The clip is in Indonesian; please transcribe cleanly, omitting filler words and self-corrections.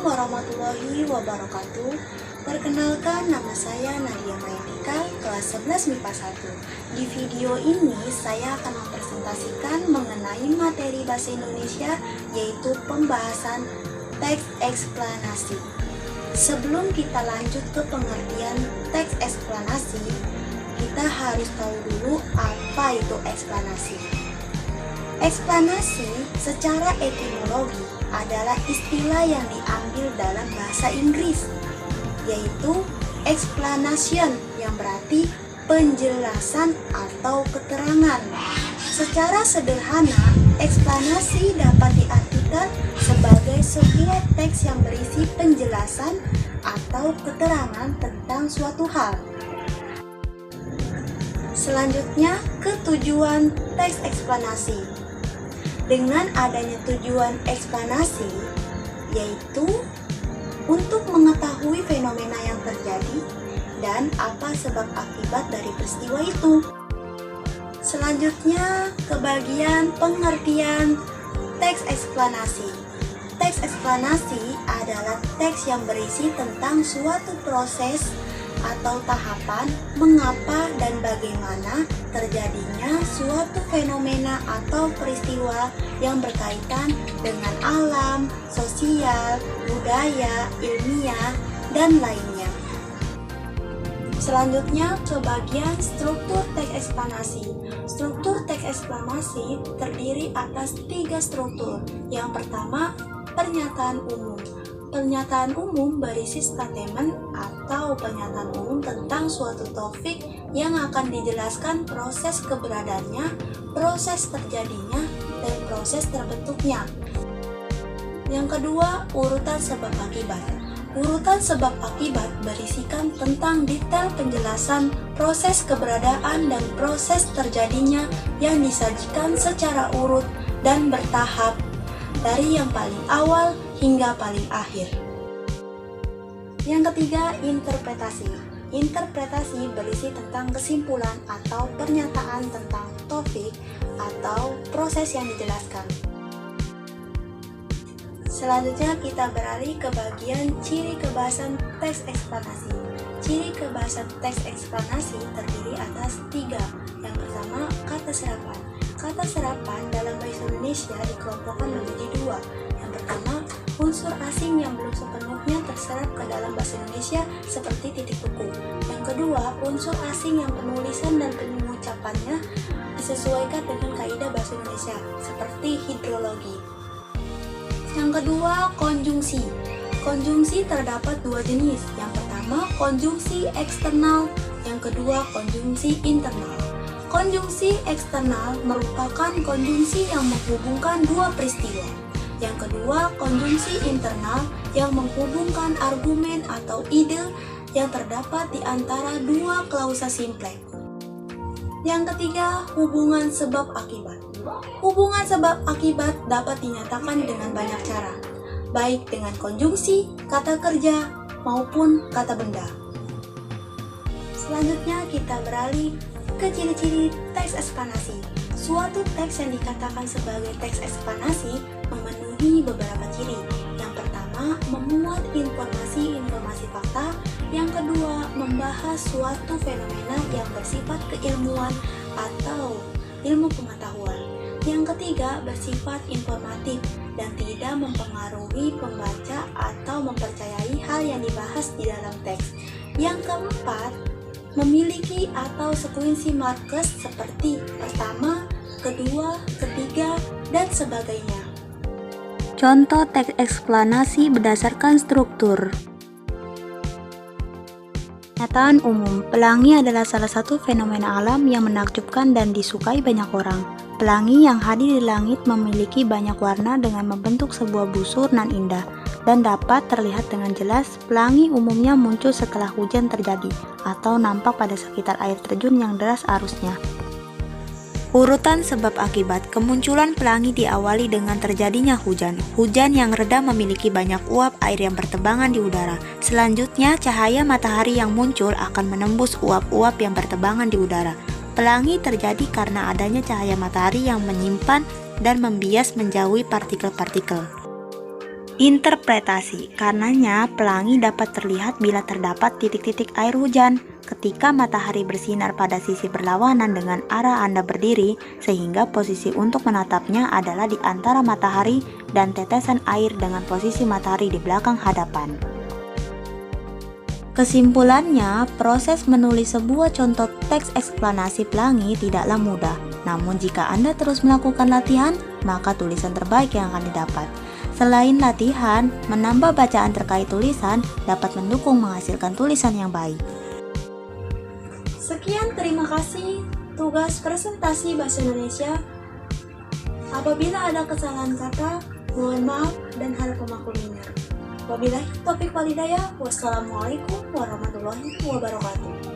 Assalamualaikum warahmatullahi wabarakatuh. Perkenalkan, nama saya Nadia Mayadika, kelas 11 MIPA 1. Di video ini saya akan mempresentasikan mengenai materi bahasa Indonesia, yaitu pembahasan teks eksplanasi. Sebelum kita lanjut ke pengertian teks eksplanasi, kita harus tahu dulu apa itu eksplanasi. Eksplanasi secara etimologi adalah istilah yang diambil dalam bahasa Inggris, yaitu explanation, yang berarti penjelasan atau keterangan. Secara sederhana, eksplanasi dapat diartikan sebagai sebuah teks yang berisi penjelasan atau keterangan tentang suatu hal. Selanjutnya, ketujuan teks eksplanasi. Dengan adanya tujuan eksplanasi, yaitu untuk mengetahui fenomena yang terjadi dan apa sebab akibat dari peristiwa itu. Selanjutnya, ke bagian pengertian teks eksplanasi. Teks eksplanasi adalah teks yang berisi tentang suatu proses atau tahapan mengapa dan bagaimana terjadinya suatu fenomena atau peristiwa yang berkaitan dengan alam, sosial, budaya, ilmiah, dan lainnya. Selanjutnya ke bagian struktur teks eksplanasi. Struktur teks eksplanasi terdiri atas 3 struktur. Yang pertama, pernyataan umum. Pernyataan umum berisi statement atau pernyataan umum tentang suatu topik yang akan dijelaskan proses keberadaannya, proses terjadinya, dan proses terbentuknya. Yang kedua, urutan sebab akibat. Urutan sebab akibat berisikan tentang detail penjelasan proses keberadaan dan proses terjadinya yang disajikan secara urut dan bertahap dari yang paling awal hingga paling akhir. Yang ketiga, interpretasi. Interpretasi berisi tentang kesimpulan atau pernyataan tentang topik atau proses yang dijelaskan. Selanjutnya kita beralih ke bagian ciri kebahasan teks eksplanasi. Ciri kebahasan teks eksplanasi terdiri atas 3. Yang pertama, kata serapan. Kata serapan dalam bahasa Indonesia dikelompokkan menjadi 2. Yang pertama, unsur asing yang belum sepenuhnya terserap ke dalam bahasa Indonesia seperti titik tuku. Yang kedua, unsur asing yang penulisan dan pengucapannya disesuaikan dengan kaidah bahasa Indonesia seperti hidrologi. Yang kedua, konjungsi. Konjungsi terdapat 2 jenis. Yang pertama, konjungsi eksternal. Yang kedua, konjungsi internal. Konjungsi eksternal merupakan konjungsi yang menghubungkan 2 peristiwa. Yang kedua, konjungsi internal yang menghubungkan argumen atau ide yang terdapat di antara 2 klausa simplex. Yang ketiga, hubungan sebab akibat. Hubungan sebab akibat dapat dinyatakan dengan banyak cara, baik dengan konjungsi, kata kerja, maupun kata benda. Selanjutnya kita beralih ke ciri-ciri teks eksplanasi. Suatu teks yang dikatakan sebagai teks eksplanasi memenuhi beberapa ciri. Yang pertama, memuat informasi fakta. Yang kedua, membahas suatu fenomena yang bersifat keilmuan atau ilmu pengetahuan. Yang ketiga, bersifat informatif dan tidak mempengaruhi pembaca atau mempercayai hal yang dibahas di dalam teks. Yang keempat, memiliki atau sekuensi markers seperti pertama, kedua, ketiga, dan sebagainya. Contoh teks eksplanasi berdasarkan struktur. Pernyataan umum. Pelangi adalah salah satu fenomena alam yang menakjubkan dan disukai banyak orang. Pelangi yang hadir di langit memiliki banyak warna dengan membentuk sebuah busur nan indah dan dapat terlihat dengan jelas. Pelangi umumnya muncul setelah hujan terjadi atau nampak pada sekitar air terjun yang deras arusnya. Urutan sebab akibat. Kemunculan pelangi diawali dengan terjadinya hujan. Hujan yang reda memiliki banyak uap air yang bertebangan di udara. Selanjutnya, cahaya matahari yang muncul akan menembus uap-uap yang bertebangan di udara. Pelangi terjadi karena adanya cahaya matahari yang menyimpan dan membias menjauhi partikel-partikel. Interpretasi, karenanya pelangi dapat terlihat bila terdapat titik-titik air hujan ketika matahari bersinar pada sisi berlawanan dengan arah Anda berdiri, sehingga posisi untuk menatapnya adalah di antara matahari dan tetesan air dengan posisi matahari di belakang hadapan. Kesimpulannya, proses menulis sebuah contoh teks eksplanasi pelangi tidaklah mudah. Namun jika Anda terus melakukan latihan, maka tulisan terbaik yang akan didapat. Selain latihan, menambah bacaan terkait tulisan dapat mendukung menghasilkan tulisan yang baik. Sekian, terima kasih tugas presentasi Bahasa Indonesia. Apabila ada kesalahan kata, mohon maaf dan harap memakluminya. Wabillahi taufiq wal hidayah. Wassalamualaikum warahmatullahi wabarakatuh.